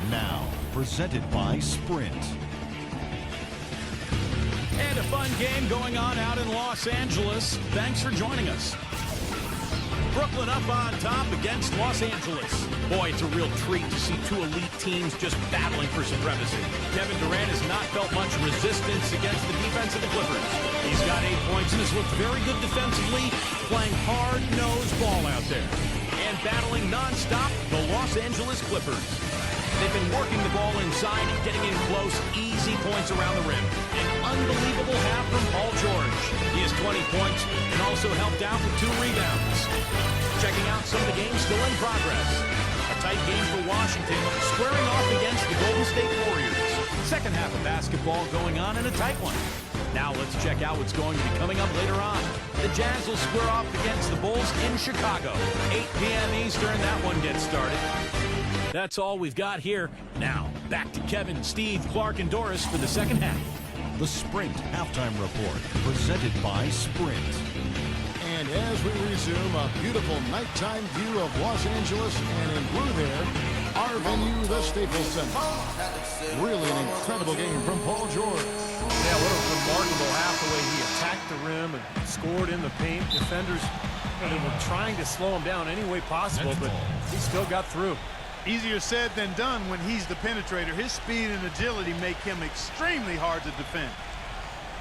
Now, presented by Sprint. And a fun game going on out in Los Angeles. Thanks for joining us. Brooklyn up on top against Los Angeles. Boy, it's a real treat to see two elite teams just battling for supremacy. Kevin Durant has not felt much resistance against the defense of the Clippers. He's got 8 points and has looked very good defensively, playing hard-nosed ball out there. And battling nonstop, the Los Angeles Clippers. They've been working the ball inside and getting in close, easy points around the rim. An unbelievable half from Paul George. He has 20 points and also helped out with 2 rebounds. Checking out some of the games still in progress. A tight game for Washington, squaring off against the Golden State Warriors. Second half of basketball going on in a tight one. Now let's check out what's going to be coming up later on. The Jazz will square off against the Bulls in Chicago. 8 p.m. Eastern, that one gets started. That's all we've got here. Now, back to Kevin, Steve, Clark, and Doris for the second half. The Sprint Halftime Report, presented by Sprint. And as we resume a beautiful nighttime view of Los Angeles, and in blue there, our venue, the Staples Center. Really an incredible game from Paul George. Yeah, what a remarkable half the way he attacked the rim and scored in the paint. Defenders, they were trying to slow him down any way possible, but he still got through. Easier said than done when he's the penetrator. His speed and agility make him extremely hard to defend.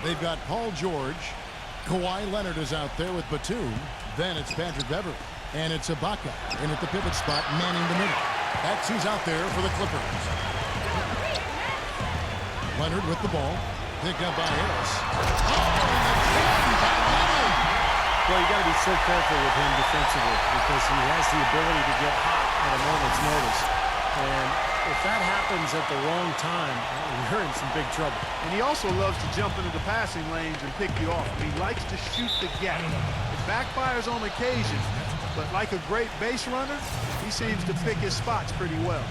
They've got Paul George. Kawhi Leonard is out there with Batum. Then it's Patrick Beverley. And it's Ibaka. And at the pivot spot, manning the middle. That's who's out there for the Clippers. Leonard with the ball. Picked up by Harris. Oh, and the jam by Leonard! Well, you got to be so careful with him defensively because he has the ability to get hot at a moment's notice. And if that happens at the wrong time, you're in some big trouble. And he also loves to jump into the passing lanes and pick you off. He likes to shoot the gap. It backfires on occasion, but like a great base runner, he seems to pick his spots pretty well.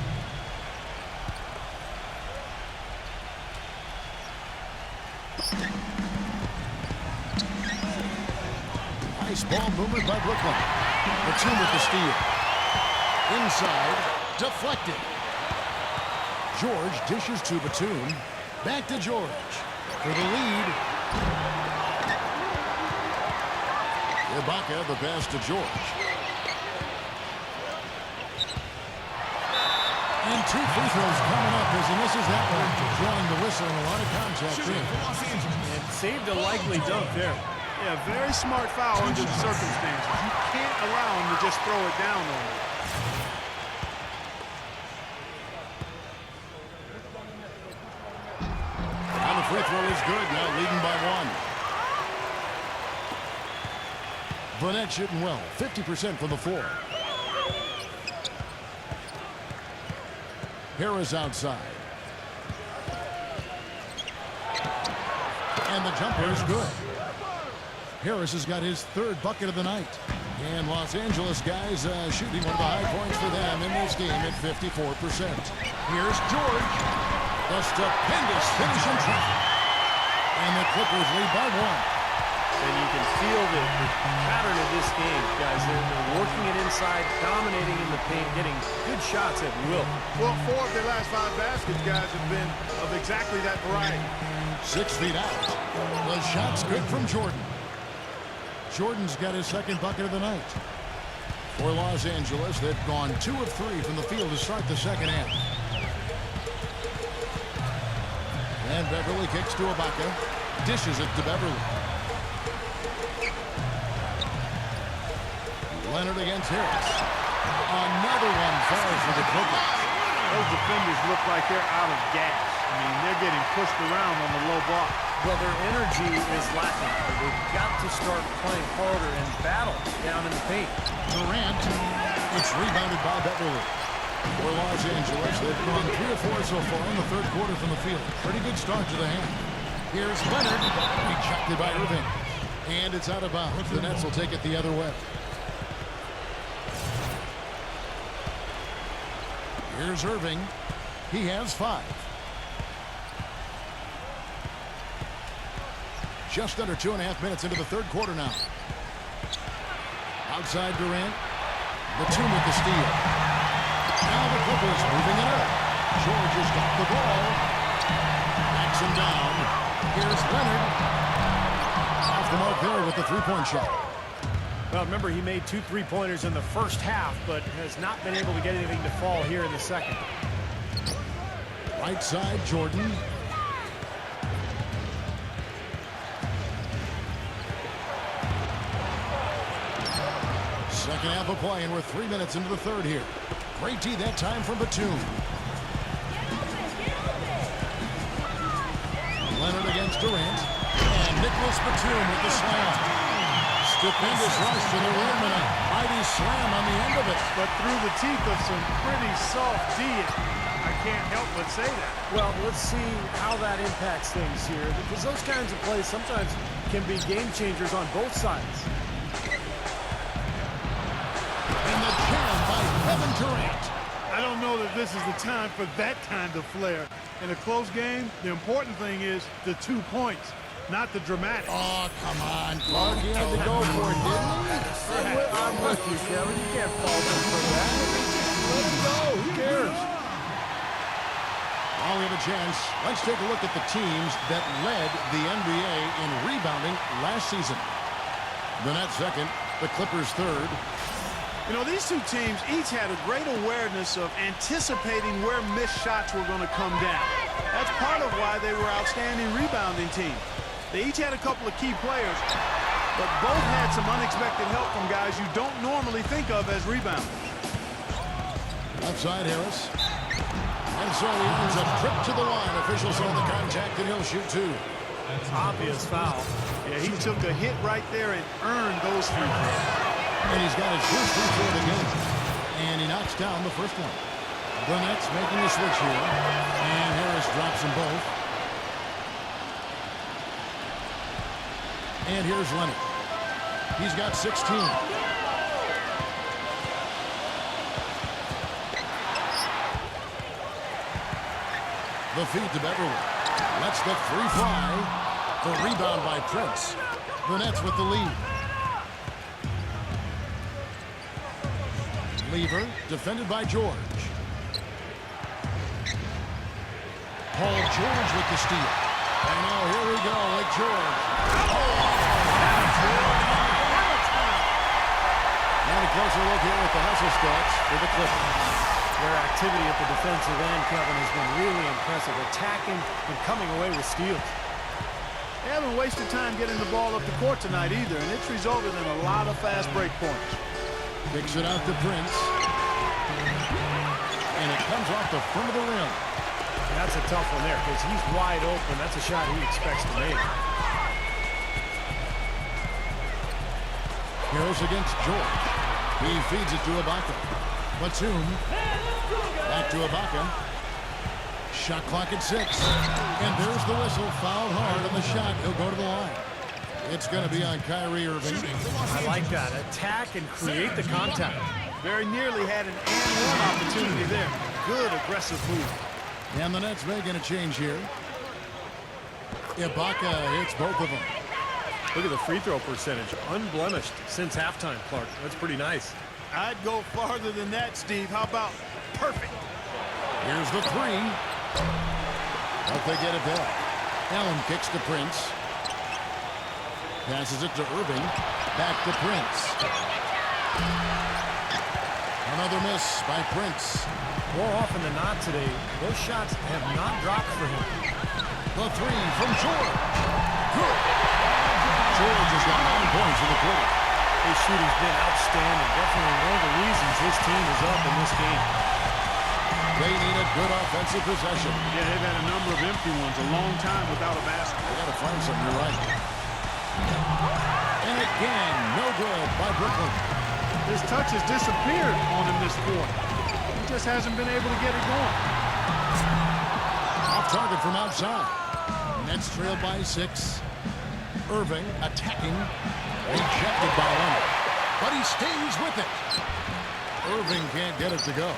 Nice ball movement by Brooklyn. Batum with the steal. Inside, deflected. George dishes to Batum. Back to George for the lead. Ibaka the pass to George. And 2 free throws coming up as he misses that one. Drawing the whistle and a lot of contact in. And saved a likely dunk there. Yeah, very smart foul under the circumstances. You can't allow him to just throw it down on you. And the free throw is good. Now leading by 1. Burnett shooting well. 50% from the floor. Harris outside. And the jumper is good. Harris has got his 3rd bucket of the night. And Los Angeles guys shooting one of the high points for them in this game at 54%. Here's George. The stupendous finish in traffic. And the Clippers lead by 1. And you can feel the pattern of this game, guys. They're working it inside, dominating in the paint, getting good shots at will. Well, 4 of their last 5 baskets, guys, have been of exactly that variety. 6 feet out. The shot's good from Jordan. Jordan's got his 2nd bucket of the night. For Los Angeles, they've gone 2 of 3 from the field to start the second half. And Beverley kicks to Ibaka. Dishes it to Beverley. Leonard against Harris. Another one falls for the Clippers. Those defenders look like they're out of gas. I mean, they're getting pushed around on the low block. Well, their energy is lacking. They've got to start playing harder and battle down in the paint. Durant. It's rebounded by Beverley. For Los Angeles, they've gone 3 or 4 so far in the 3rd quarter from the field. Pretty good start to the half. Here's Leonard. Rejected by Irving. And it's out of bounds. The Nets will take it the other way. Here's Irving. He has 5. Just under 2.5 minutes into the 3rd quarter now. Outside Durant. Batum with the steal. Now the Clippers moving it up. George has got the ball. Backs him down. Here's Leonard. Off the mark there with the three-point shot. Well, remember, he made 2 3-pointers in the first half, but has not been able to get anything to fall here in the second. Right side, Jordan. Second half of play, and we're 3 minutes into the third here. Great D that time from Batum. Leonard against Durant. And Nicholas Batum with the slam. Stupendous rush to the rim and a mighty slam on the end of it. But through the teeth of some pretty soft D, I can't help but say that. Well, let's see how that impacts things here, because those kinds of plays sometimes can be game changers on both sides. And the jam by Kevin Durant. I don't know that this is the time for that kind of flair. In a close game, the important thing is the 2 points, not the dramatic. Oh, come on, Clark. He had to go for it, didn't he? I'm with you, Kevin. You can't fault him for that. Let him go. Who cares? While we have a chance, let's take a look at the teams that led the NBA in rebounding last season. The Nets second, the Clippers third. You know, these two teams each had a great awareness of anticipating where missed shots were going to come down. That's part of why they were outstanding rebounding teams. They each had a couple of key players, but both had some unexpected help from guys you don't normally think of as rebounders. Left side, Harris. And so he earns a trip to the line. Officials on the contact, and he'll shoot 2. Obvious foul. Yeah, he took a hit right there and earned those free throws. And he's got his first free throw of the game. And he knocks down the first one. The Nets making a switch here. And Harris drops them both. And here's Leonard. He's got 16. The feed to Beverly. Lets the 3 fly. The rebound by Prince. The Nets with the lead. Lever, defended by George. Paul George with the steal. And now here we go with George. And a closer look here at the hustle stats for the Clippers. Their activity at the defensive end, Kevin, has been really impressive. Attacking and coming away with steals. They haven't wasted time getting the ball up the court tonight either, and it's resulted in a lot of fast break points. Kicks it out to Prince. And it comes off the front of the rim. That's a tough one there because he's wide open. That's a shot he expects to make. Harris against George. He feeds it to Ibaka. Batum. Back to Ibaka. Shot clock at 6. And there's the whistle. Fouled hard on the shot. He'll go to the line. It's going to be on Kyrie Irving. I like that. Attack and create the contact. Very nearly had an and-one opportunity there. Good aggressive move. And the Nets making a change here. Ibaka hits both of them. Look at the free throw percentage. Unblemished since halftime, Clark. That's pretty nice. I'd go farther than that, Steve. How about perfect? Here's the 3. Hope they get it back. Allen kicks to Prince. Passes it to Irving. Back to Prince. Another miss by Prince. More often than not today, those shots have not dropped for him. The 3 from George. Good. George has got 9 points in the quarter. His shooting's been outstanding. Definitely one of the reasons his team is up in this game. They need a good offensive possession. Yeah, they've had a number of empty ones a long time without a basket. They got to find something, you're right. And again, no good by Brooklyn. His touch has disappeared on him this quarter. He just hasn't been able to get it going. Off target from outside. Nets trailed by 6. Irving attacking. Rejected by Leonard. But he stays with it. Irving can't get it to go.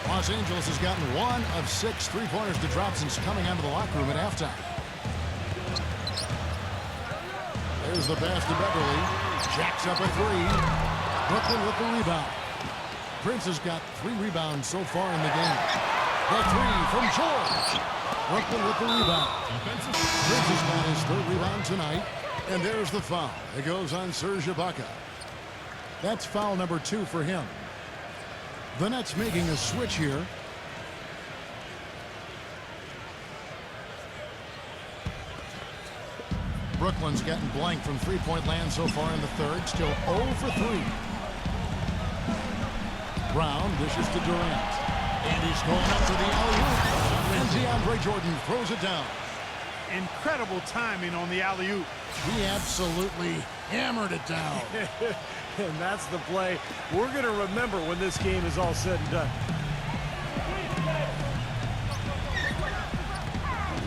Los Angeles has gotten 1 of 6 3-pointers to drop since coming out of the locker room at halftime. There's the pass to Beverly. Jacks up a 3. Brooklyn with the rebound. Prince has got 3 rebounds so far in the game. The 3 from George. Brooklyn with the rebound. Bridges got his third rebound tonight. And there's the foul. It goes on Serge Ibaka. That's foul number 2 for him. The Nets making a switch here. Brooklyn's getting blank from three-point land so far in the third. Still 0 for 3. Brown dishes to Durant. And he's going up for the alley-oop. And DeAndre Jordan throws it down. Incredible timing on the alley-oop. He absolutely hammered it down. And that's the play we're going to remember when this game is all said and done.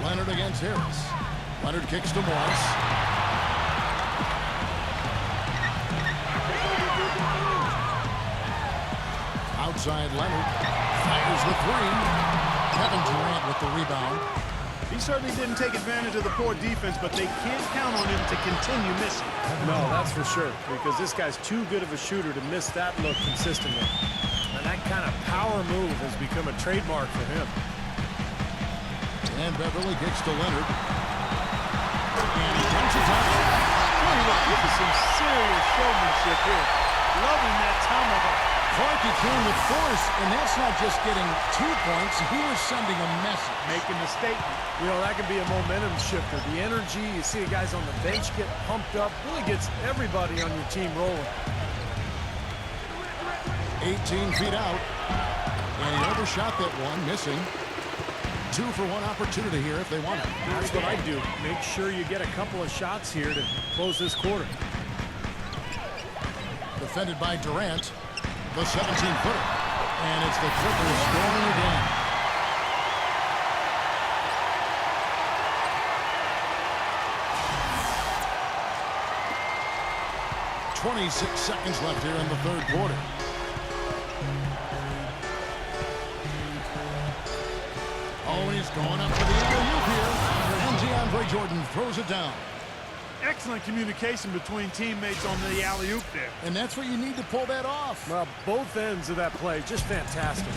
Leonard against Harris. Leonard kicks to Morris. Outside Leonard. Fires the three. Kevin Durant with the rebound. He certainly didn't take advantage of the poor defense, but they can't count on him to continue missing. No, that's for sure, because this guy's too good of a shooter to miss that look consistently. And that kind of power move has become a trademark for him. And Beverly kicks to Leonard. And he dunks it down. This is some serious showmanship here. Loving that tomahawk. Clarkie came with force, and that's not just getting 2 points. He was sending a message. Making a statement. You know, that can be a momentum shifter. The energy, you see the guys on the bench get pumped up, really gets everybody on your team rolling. 18 feet out. And he overshot that one, missing. 2 for 1 opportunity here if they want it. That's what I do. Make sure you get a couple of shots here to close this quarter. Defended by Durant. The 17-footer. And it's the Clippers scoring again. .26 seconds left here in the third quarter. Oh, and he's going up for the alley-oop here. And DeAndre Jordan throws it down. Excellent communication between teammates on the alley-oop there. And that's what you need to pull that off. Well, both ends of that play, just fantastic.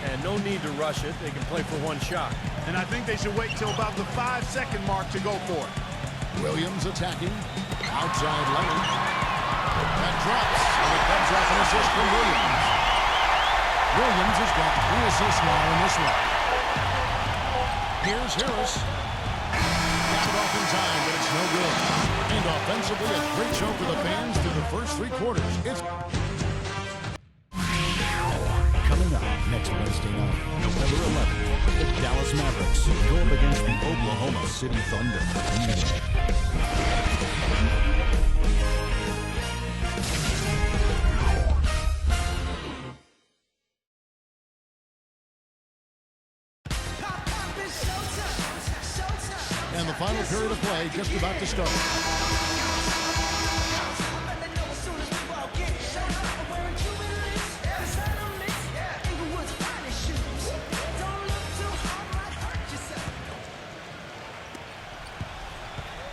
And no need to rush it. They can play for one shot. And I think they should wait till about the 5-second mark to go for it. Williams attacking. Outside Leonard. That drops. And it comes off an assist from Williams. Williams has got 3 assists now in this one. Here's Harris. Got it off in time, but it's no good. And offensively, a great show for the fans through the first 3 quarters. It's Coming up next Wednesday night, November 11th, the Dallas Mavericks go up against the Oklahoma City Thunder. And the final period of play just about to start.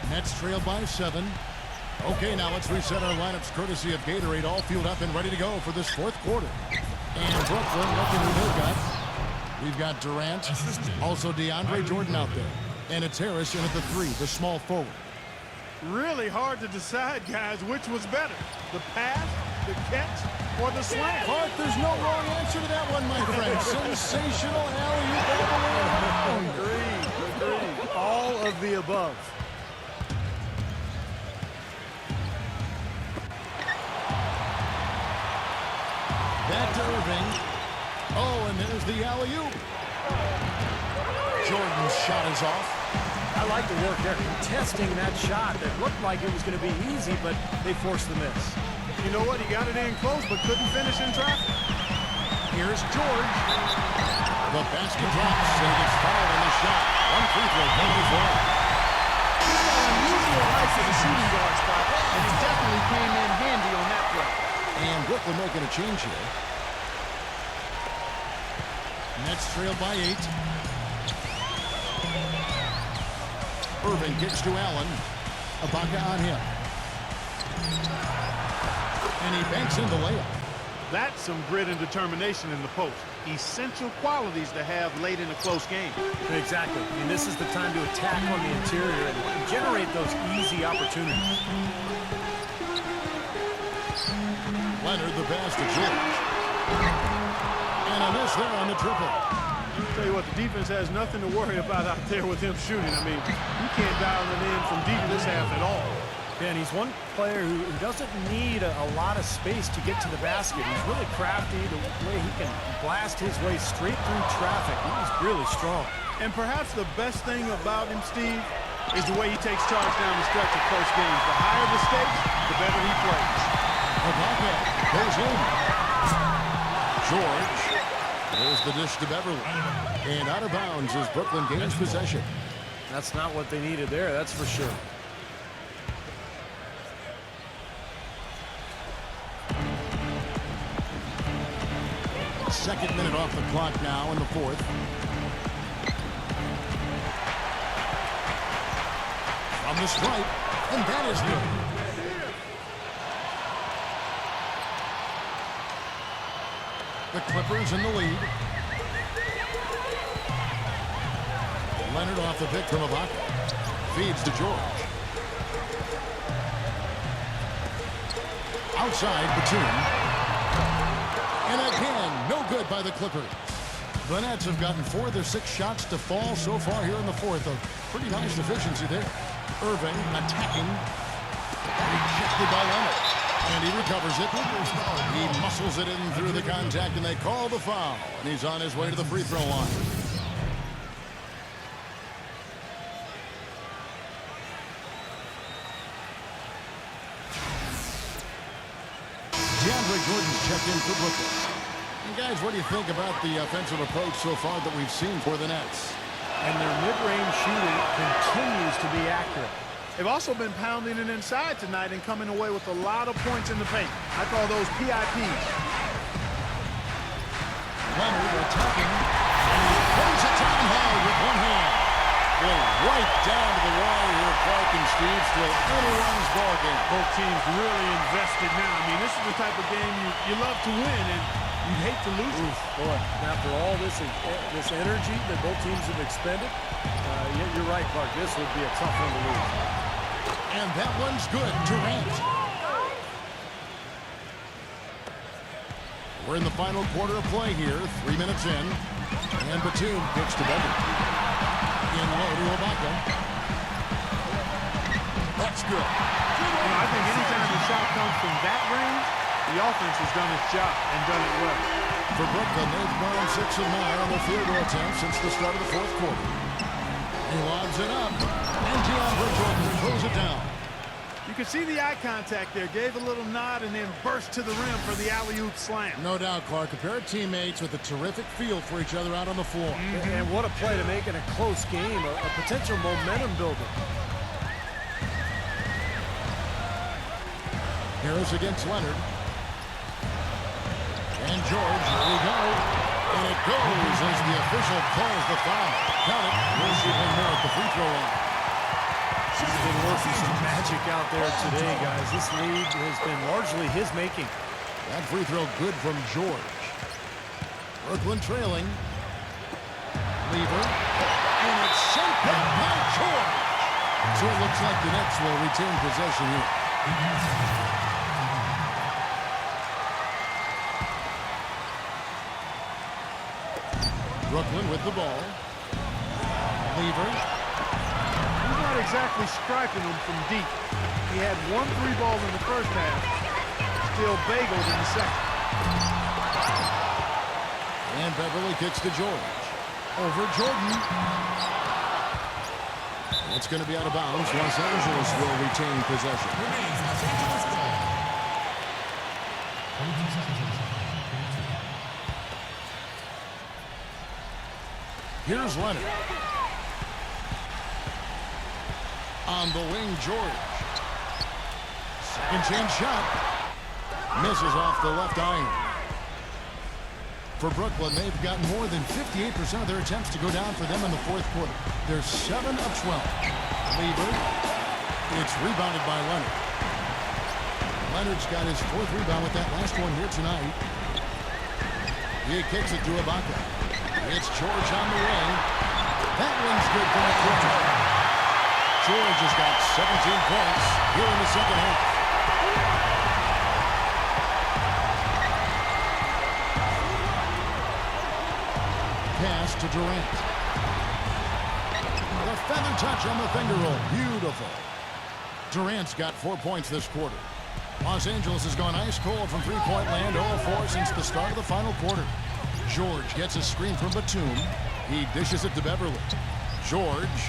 Nets trail by 7. Okay, now let's reset our lineups courtesy of Gatorade, all fueled up and ready to go for this fourth quarter. And Brooklyn looking who they've got. We've got Durant, also DeAndre Jordan out there. And it's Harris in at the 3, the small forward. Really hard to decide, guys, which was better. The pass, the catch, or the slam. Clark, there's no wrong answer to that one, my friend. Sensational alley-oop all the way around. Agreed. All of the above. Back to Irving. Oh, and there's the alley-oop. Jordan's shot is off. I like the work there, contesting that shot that looked like it was going to be easy, but they forced the miss. You know what? He got it in close, but couldn't finish in traffic. Here's George. The basket drops, and he gets fouled on the shot. 1 free throw penalty for him. He's got unusual height for the shooting guard spot, and he definitely came in handy on that play. And Brooklyn making a change here. Nets trail by 8. Irving kicks to Allen. Ibaka on him. And he banks in the layup. That's some grit and determination in the post. Essential qualities to have late in a close game. Exactly. I mean, this is the time to attack on the interior and generate those easy opportunities. Leonard, the pass to George. And a miss there on the triple. I'll tell you what, the defense has nothing to worry about out there with him shooting. I mean, you can't dial it in from deep in this half at all. Yeah, and he's one player who doesn't need a lot of space to get to the basket. He's really crafty, the way he can blast his way straight through traffic. He's really strong. And perhaps the best thing about him, Steve, is the way he takes charge down the stretch of close games. The higher the stakes, the better he plays. Ibaka goes in. George. There's the dish to Beverly. And out of bounds as Brooklyn gains possession. That's not what they needed there, that's for sure. Second minute off the clock now in the fourth. From the stripe, and that is good. The Clippers in the lead. Leonard off the pick from Ibaka. Feeds to George. Outside, Batum. And again, no good by the Clippers. The Nets have gotten 4 of their 6 shots to fall so far here in the fourth. A pretty nice efficiency there. Irving attacking. Rejected by Leonard. And he recovers it. He muscles it in through the contact, and they call the foul. And he's on his way to the free throw line. DeAndre Jordan's checked in for Brooklyn. And guys, what do you think about the offensive approach so far that we've seen for the Nets? And their mid-range shooting continues to be accurate. They've also been pounding it inside tonight and coming away with a lot of points in the paint. I call those PIPs. Leonard attacking, and he throws it down high with one hand. Well, right down to the wire here, Clark and Steve. Still anyone's ball game. Both teams really invested now. I mean, this is the type of game you love to win, and you hate to lose it. Boy, after all this energy that both teams have expended, you're right, Clark. This would be a tough one to lose. And that one's good. Durant. We're in the final quarter of play here. 3 minutes in. And Batum kicks to Beverly. In low to Ibaka. That's good. I think anytime the shot comes from that range, the offense has done its job and done it well. For Brooklyn, they've gone 6 of 9 on their field goal attempts since the start of the fourth quarter. He lobs it up, and DeAndre Jordan throws it down. You can see the eye contact there. Gave a little nod and then burst to the rim for the alley-oop slam. No doubt, Clark. A pair of teammates with a terrific feel for each other out on the floor. And what a play to make in a close game, a potential momentum builder. Harris against Leonard. And George, here we go. And it goes as the official calls the foul. Count it. We'll see him more at the free throw line. He's been working some magic out there today, guys. This lead has been largely his making. That free throw good from George. Brooklyn trailing. Lever. And it's sent back by George. So it looks like the Nets will retain possession here. Brooklyn with the ball. Lever. He's not exactly striping them from deep. He had 1 3-ball in the first half. Still bageled in the second. And Beverly kicks to George. Over Jordan. That's going to be out of bounds. Los Angeles will retain possession. Here's Leonard. On the wing, George. Second chance shot. Misses off the left iron. For Brooklyn, they've got more than 58% of their attempts to go down for them in the fourth quarter. They're 7 of 12. Lever. It's rebounded by Leonard. Leonard's got his 4th rebound with that last one here tonight. He kicks it to Ibaka. It's George on the wing. That one's good from the corner. George has got 17 points here in the second half. Pass to Durant. The feather touch on the finger roll. Beautiful. Durant's got 4 points this quarter. Los Angeles has gone ice cold from three-point land, 0-4 since the start of the final quarter. George gets a screen from Batum. He dishes it to Beverly. George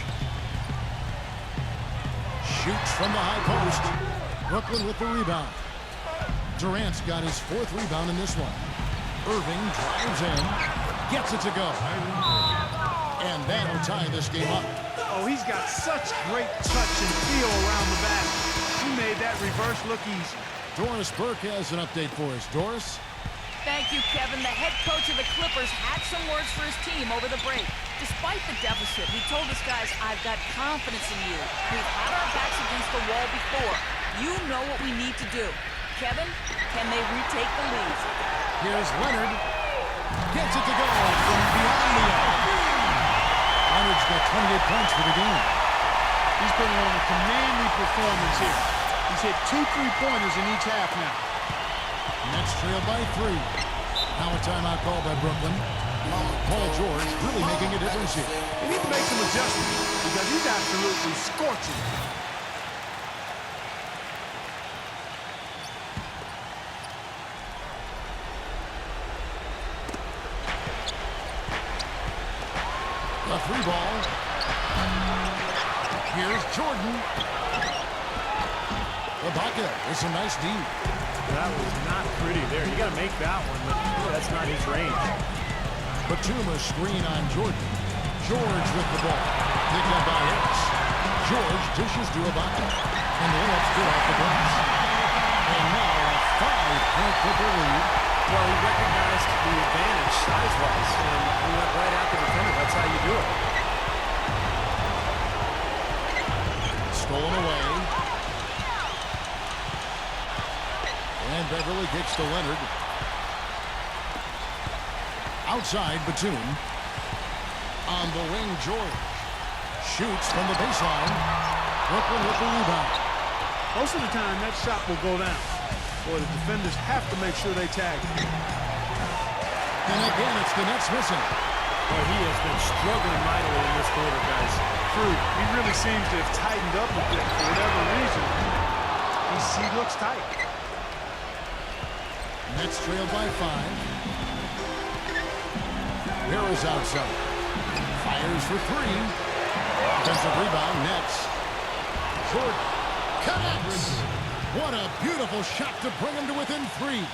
shoots from the high post. Brooklyn with the rebound. Durant's got his 4th rebound in this one. Irving drives in, gets it to go. And that'll tie this game up. Oh, he's got such great touch and feel around the basket. He made that reverse look easy. Doris Burke has an update for us. Doris? Thank you, Kevin. The head coach of the Clippers had some words for his team over the break. Despite the deficit, he told us guys, I've got confidence in you. We've had our backs against the wall before. You know what we need to do. Kevin, can they retake the lead? Here's Leonard. Gets it to go from beyond the arc. Leonard's got 28 points for the game. He's putting on a commanding performance here. He's hit 2 3-pointers in each half now. Nets trail by 3. Now a timeout call by Brooklyn. Paul George really making a difference here. They need to make some adjustments because he's absolutely scorching. The 3 ball. Here's Jordan. Ibaka with some nice D. That was not pretty there. You got to make that one, but that's not his range. Batum a screen on Jordan. George with the ball. Picked up by Harris. George dishes to Ibaka. And the layup's good off the glass. And now a 5-point Clipper lead. Well, he recognized the advantage size-wise, and he went right at the defender. That's how you do it. Stolen away. And Beverly kicks to Leonard. Outside, Batum. On the wing, George. Shoots from the baseline. Brooklyn with the rebound. Most of the time, that shot will go down. Boy, the defenders have to make sure they tag him. And again, it's the Nets missing. Well, he has been struggling mightily in this quarter, guys. True. He really seems to have tightened up a bit for whatever reason. He looks tight. Nets trail by 5. Harris outside. Fires for 3. Defensive rebound, Nets. Jordan connects. What a beautiful shot to bring him to within 3.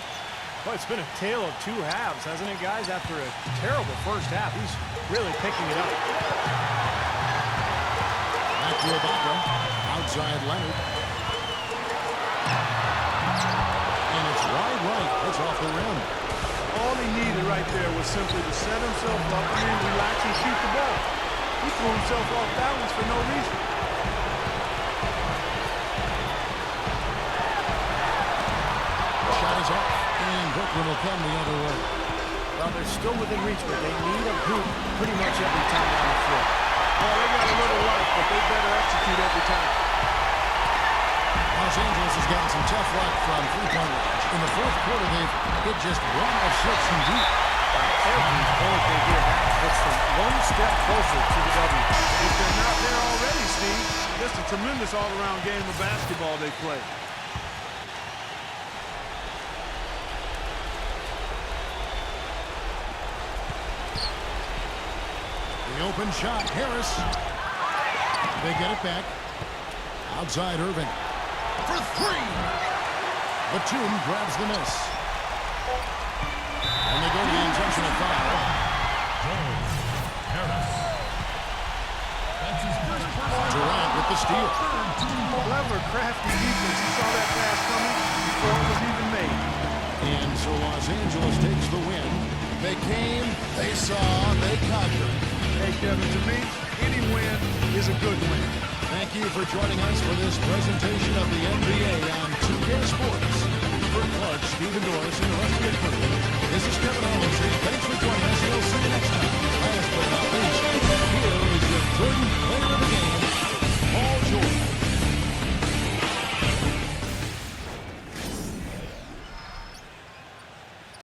Well, it's been a tale of 2 halves, hasn't it, guys? After a terrible first half, he's really picking it up. Back to Ibaka. Outside Leonard. And it's wide right. It's off the rim. All he needed right there was simply to set himself up and then relax and shoot the ball. He threw himself off balance for no reason. Shot is up. And Brooklyn will come the other way. Well, they're still within reach, but they need a hoop pretty much every time down the floor. Well, they got a little life, but they better execute every time. Los Angeles has gotten some tough luck from three-point range. In the fourth quarter, they've hit just 1 of 6 from deep. Every point they get, that puts them one step closer to the W. If they're not there already, Steve, just a tremendous all-around game of basketball they play. The open shot, Harris. They get it back. Outside Irving. For 3. Batum grabs the miss. And they go to the intentional foul. Durant with the steal. Clever, crafty defense. He saw that pass coming before it was even made. And so Los Angeles takes the win. They came, they saw, they conquered. Hey, Kevin, to me, any win is a good win. Thank you for joining us for this presentation of the NBA on 2K Sports. for Clark, Stephen Norris, and the rest of the crew, this is Kevin Owens saying thanks for joining us. We'll see you next time. Last but not least,